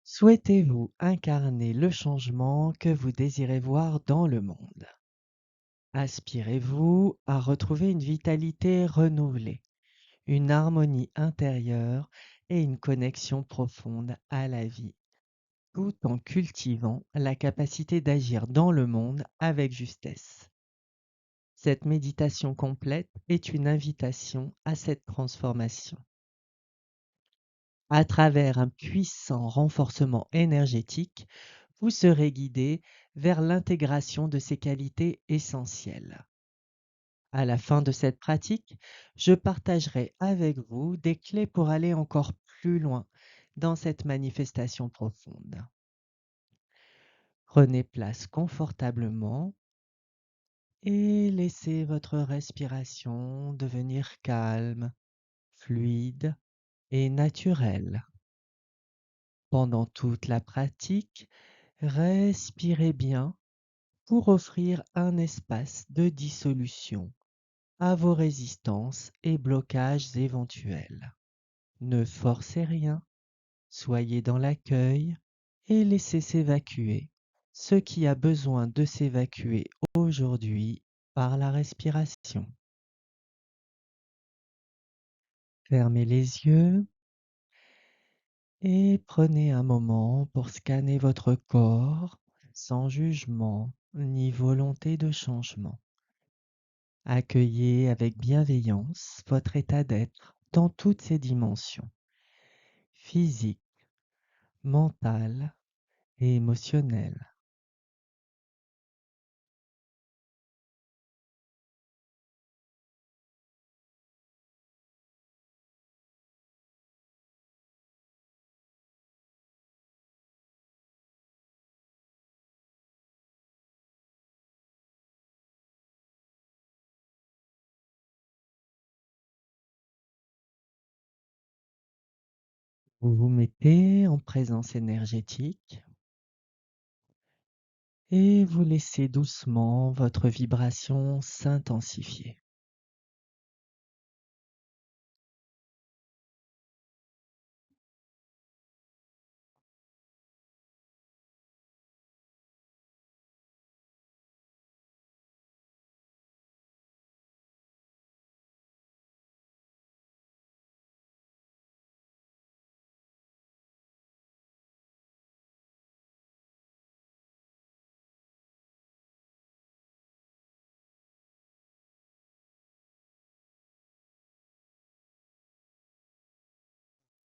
Souhaitez-vous incarner le changement que vous désirez voir dans le monde? Aspirez-vous à retrouver une vitalité renouvelée, une harmonie intérieure et une connexion profonde à la vie, tout en cultivant la capacité d'agir dans le monde avec justesse? Cette méditation complète est une invitation à cette transformation. À travers un puissant renforcement énergétique, vous serez guidé vers l'intégration de ces qualités essentielles. À la fin de cette pratique, je partagerai avec vous des clés pour aller encore plus loin dans cette manifestation profonde. Prenez place confortablement et laissez votre respiration devenir calme, fluide et naturelle. Pendant toute la pratique, respirez bien pour offrir un espace de dissolution à vos résistances et blocages éventuels. Ne forcez rien, soyez dans l'accueil et laissez s'évacuer ce qui a besoin de s'évacuer aujourd'hui par la respiration. Fermez les yeux et prenez un moment pour scanner votre corps sans jugement ni volonté de changement. Accueillez avec bienveillance votre état d'être dans toutes ses dimensions, physique, mentale et émotionnelle. Vous vous mettez en présence énergétique et vous laissez doucement votre vibration s'intensifier.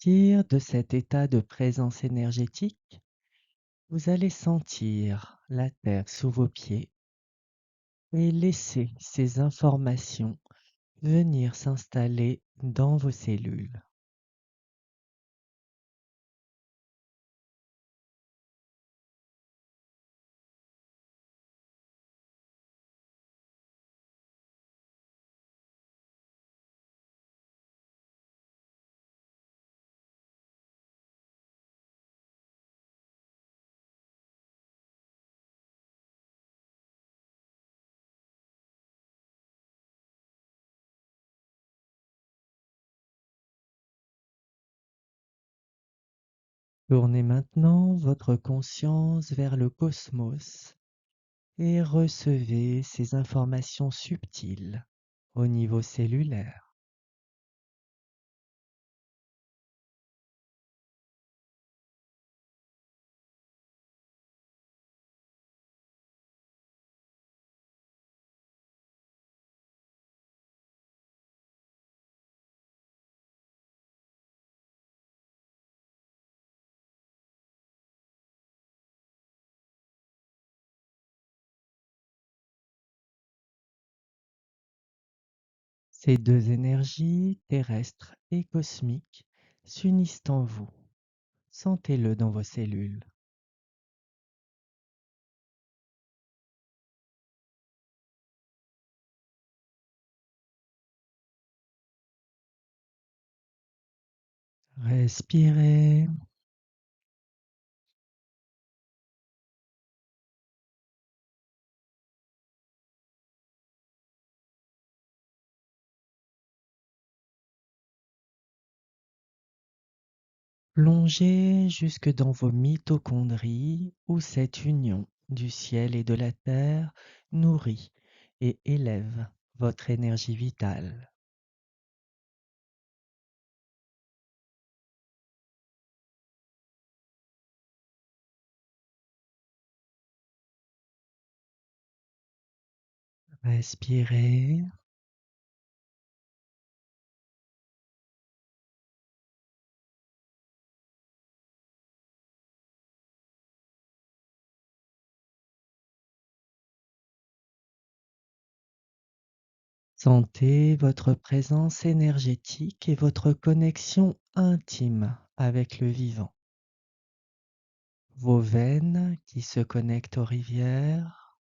Partir de cet état de présence énergétique, vous allez sentir la terre sous vos pieds et laisser ces informations venir s'installer dans vos cellules. Tournez maintenant votre conscience vers le cosmos et recevez ces informations subtiles au niveau cellulaire. Ces deux énergies, terrestres et cosmiques, s'unissent en vous. Sentez-le dans vos cellules. Respirez. Plongez jusque dans vos mitochondries où cette union du ciel et de la terre nourrit et élève votre énergie vitale. Respirez. Sentez votre présence énergétique et votre connexion intime avec le vivant. Vos veines qui se connectent aux rivières,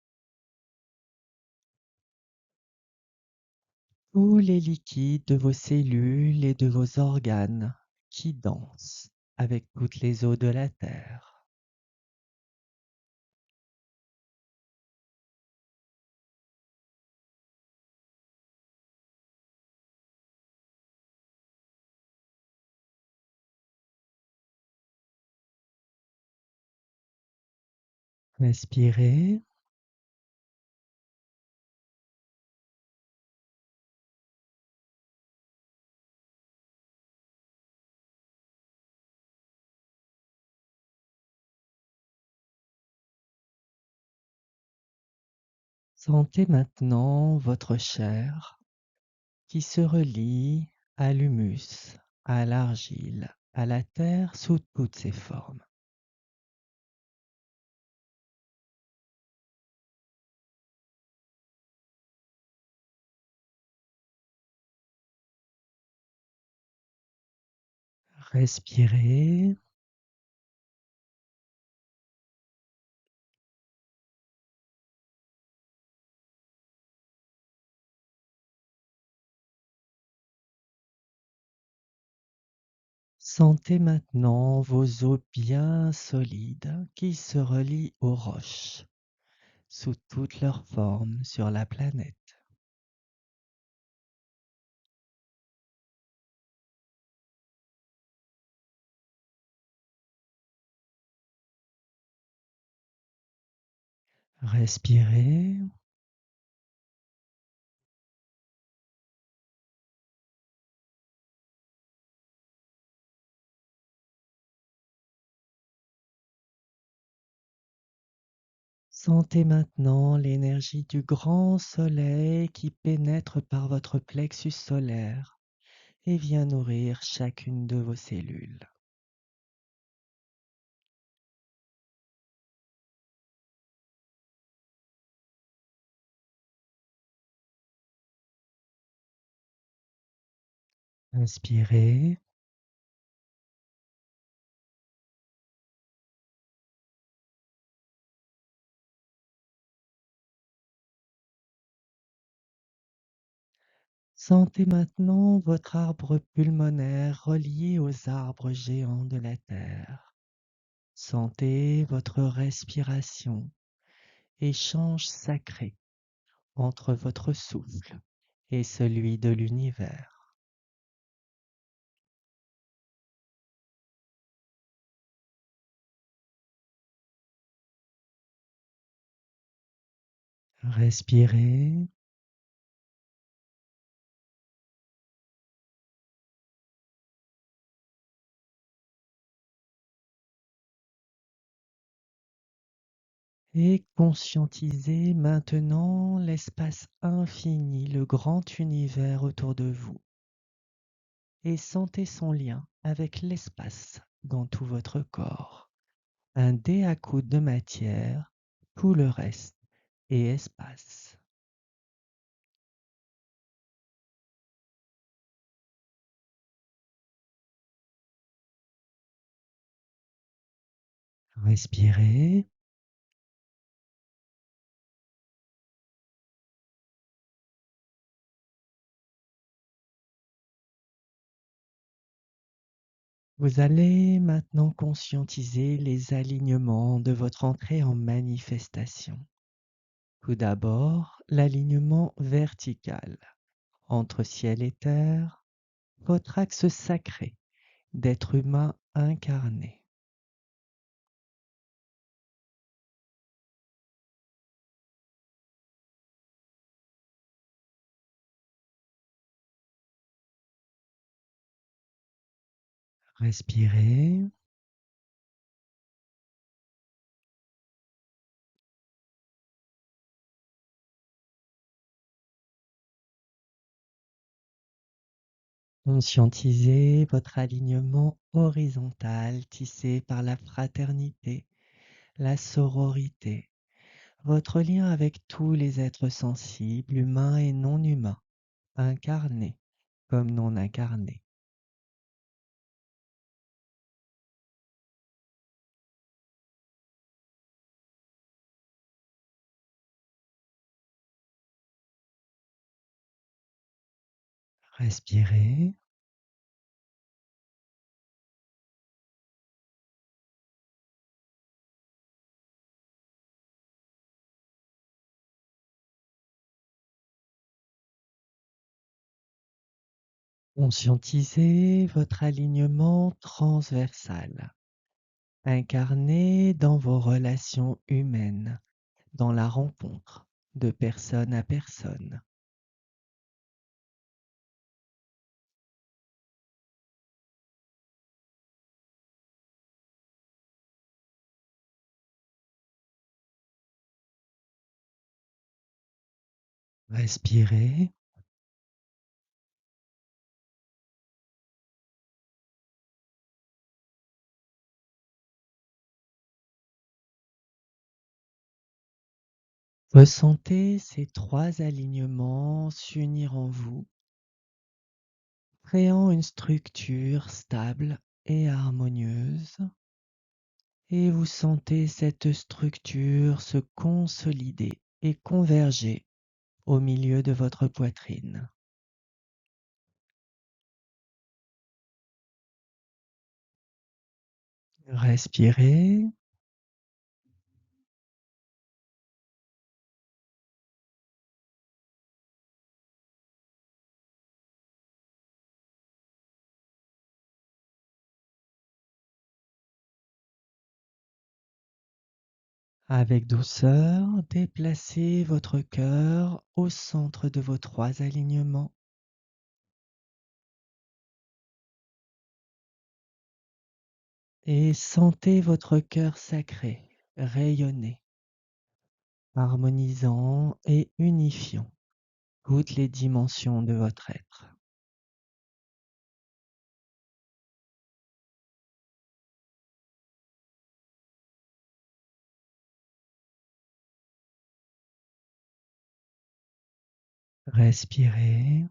tous les liquides de vos cellules et de vos organes qui dansent avec toutes les eaux de la terre. Respirez. Sentez maintenant votre chair qui se relie à l'humus, à l'argile, à la terre sous toutes ses formes. Respirez. Sentez maintenant vos os bien solides qui se relient aux roches sous toutes leurs formes sur la planète. Respirez. Sentez maintenant l'énergie du grand soleil qui pénètre par votre plexus solaire et vient nourrir chacune de vos cellules. Inspirez Sentez maintenant votre arbre pulmonaire relié aux arbres géants de la Terre. Sentez votre respiration, échange sacré entre votre souffle et celui de l'univers. Respirez. Et conscientisez maintenant l'espace infini, le grand univers autour de vous. Et sentez son lien avec l'espace dans tout votre corps. Un dé à coude de matière, tout le reste est espace. Respirez. Vous allez maintenant conscientiser les alignements de votre entrée en manifestation. Tout d'abord, l'alignement vertical entre ciel et terre, votre axe sacré d'être humain incarné. Respirez. Conscientisez votre alignement horizontal tissé par la fraternité, la sororité, votre lien avec tous les êtres sensibles, humains et non humains, incarnés comme non incarnés. Respirez. Conscientisez votre alignement transversal, incarné dans vos relations humaines, dans la rencontre de personne à personne. Respirez. Ressentez ces trois alignements s'unir en vous, créant une structure stable et harmonieuse, et vous sentez cette structure se consolider et converger au milieu de votre poitrine. Respirez. Avec douceur, déplacez votre cœur au centre de vos trois alignements et sentez votre cœur sacré rayonner, harmonisant et unifiant toutes les dimensions de votre être. Respirez.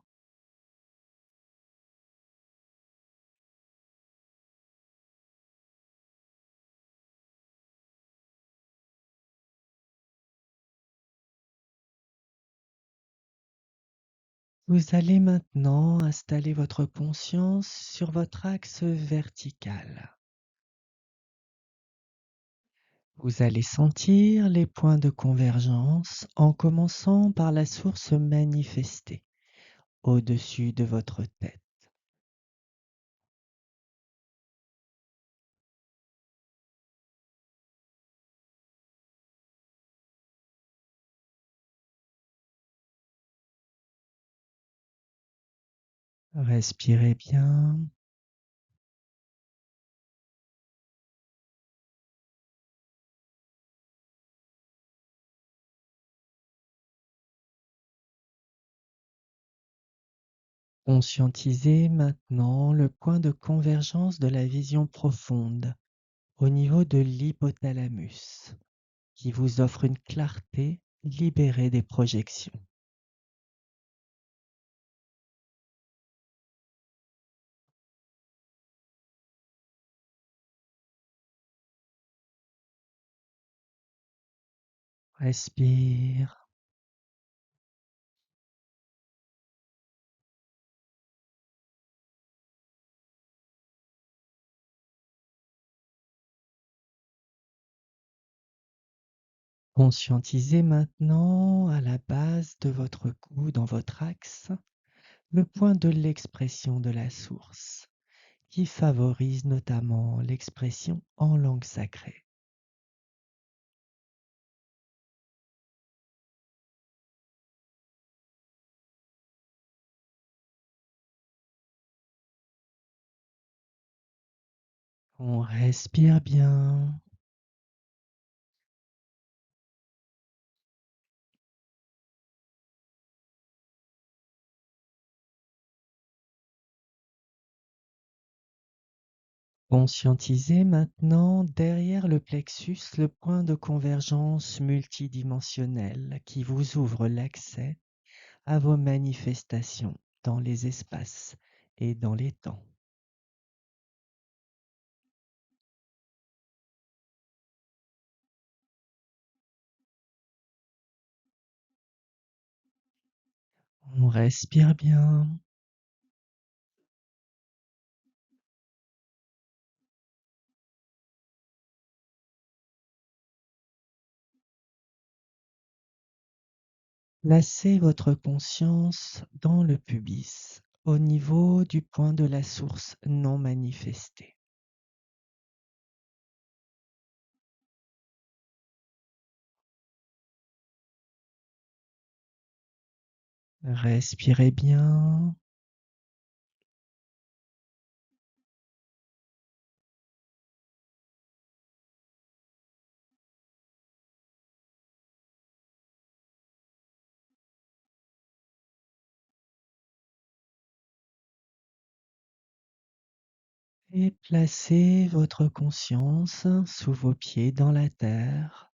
Vous allez maintenant installer votre conscience sur votre axe vertical. Vous allez sentir les points de convergence en commençant par la source manifestée au-dessus de votre tête. Respirez bien. Conscientisez maintenant le point de convergence de la vision profonde au niveau de l'hypothalamus qui vous offre une clarté libérée des projections. Respire. Conscientisez maintenant à la base de votre cou, dans votre axe, le point de l'expression de la source qui favorise notamment l'expression en langue sacrée. On respire bien. Conscientisez maintenant derrière le plexus le point de convergence multidimensionnel qui vous ouvre l'accès à vos manifestations dans les espaces et dans les temps. On respire bien. Placez votre conscience dans le pubis, au niveau du point de la source non manifestée. Respirez bien et placez votre conscience sous vos pieds dans la terre,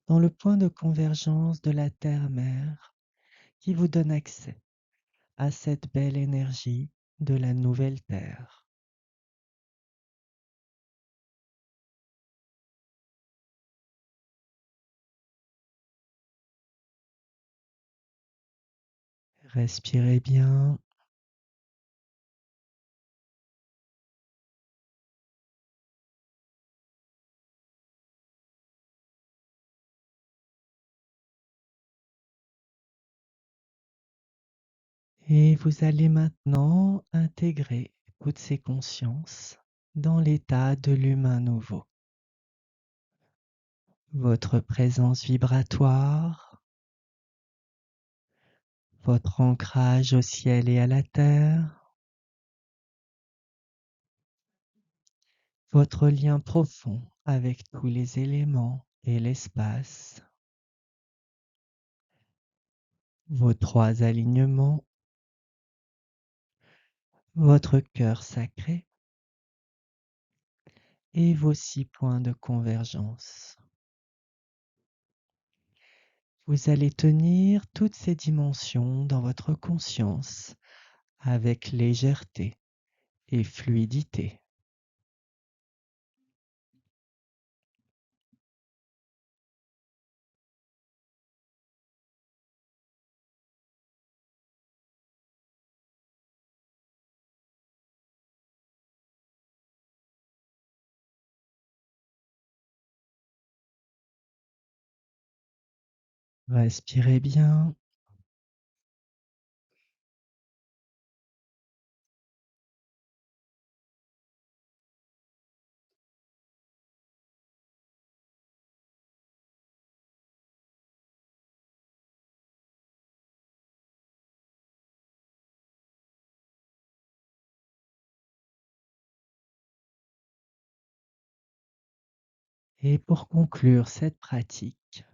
dans le point de convergence de la terre-mère qui vous donne accès à cette belle énergie de la nouvelle terre. Respirez bien et vous allez maintenant intégrer toutes ces consciences dans l'état de l'humain nouveau. Votre présence vibratoire, votre ancrage au ciel et à la terre, votre lien profond avec tous les éléments et l'espace, vos trois alignements, votre cœur sacré et vos 6 points de convergence. Vous allez tenir toutes ces dimensions dans votre conscience avec légèreté et fluidité. Respirez bien et pour conclure cette pratique,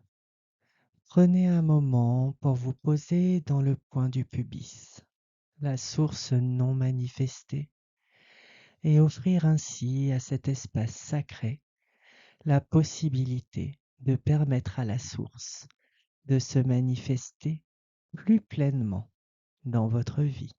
prenez un moment pour vous poser dans le point du pubis, la source non manifestée, et offrir ainsi à cet espace sacré la possibilité de permettre à la source de se manifester plus pleinement dans votre vie.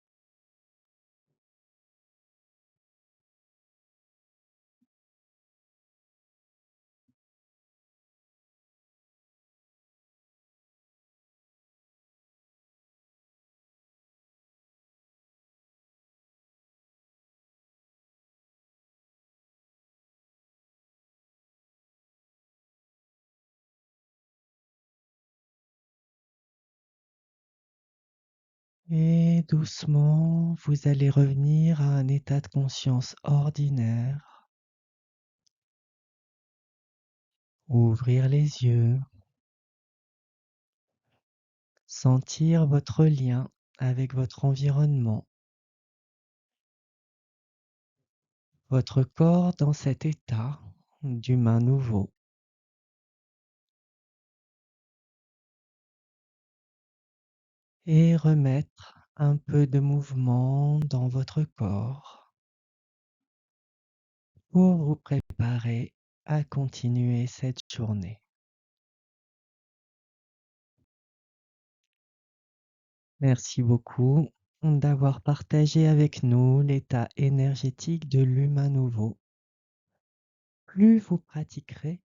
Et doucement, vous allez revenir à un état de conscience ordinaire. Ouvrir les yeux, sentir votre lien avec votre environnement, votre corps dans cet état d'humain nouveau. Et remettre un peu de mouvement dans votre corps pour vous préparer à continuer cette journée. Merci beaucoup d'avoir partagé avec nous l'état énergétique de l'humain nouveau. Plus vous pratiquerez,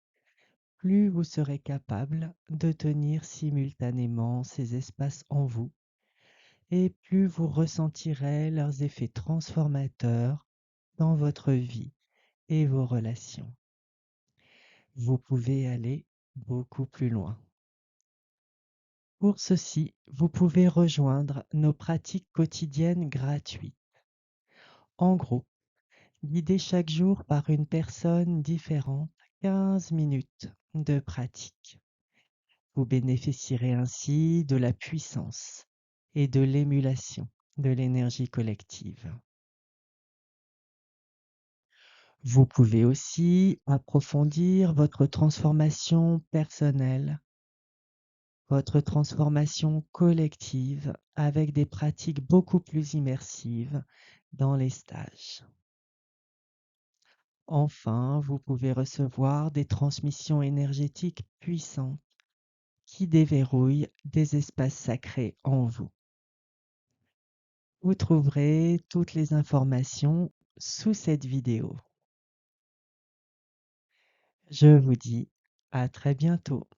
plus vous serez capable de tenir simultanément ces espaces en vous et plus vous ressentirez leurs effets transformateurs dans votre vie et vos relations. Vous pouvez aller beaucoup plus loin. Pour ceci, vous pouvez rejoindre nos pratiques quotidiennes gratuites. En gros, guidé chaque jour par une personne différente, 15 minutes de pratique. Vous bénéficierez ainsi de la puissance et de l'émulation de l'énergie collective. Vous pouvez aussi approfondir votre transformation personnelle, votre transformation collective avec des pratiques beaucoup plus immersives dans les stages. Enfin, vous pouvez recevoir des transmissions énergétiques puissantes qui déverrouillent des espaces sacrés en vous. Vous trouverez toutes les informations sous cette vidéo. Je vous dis à très bientôt.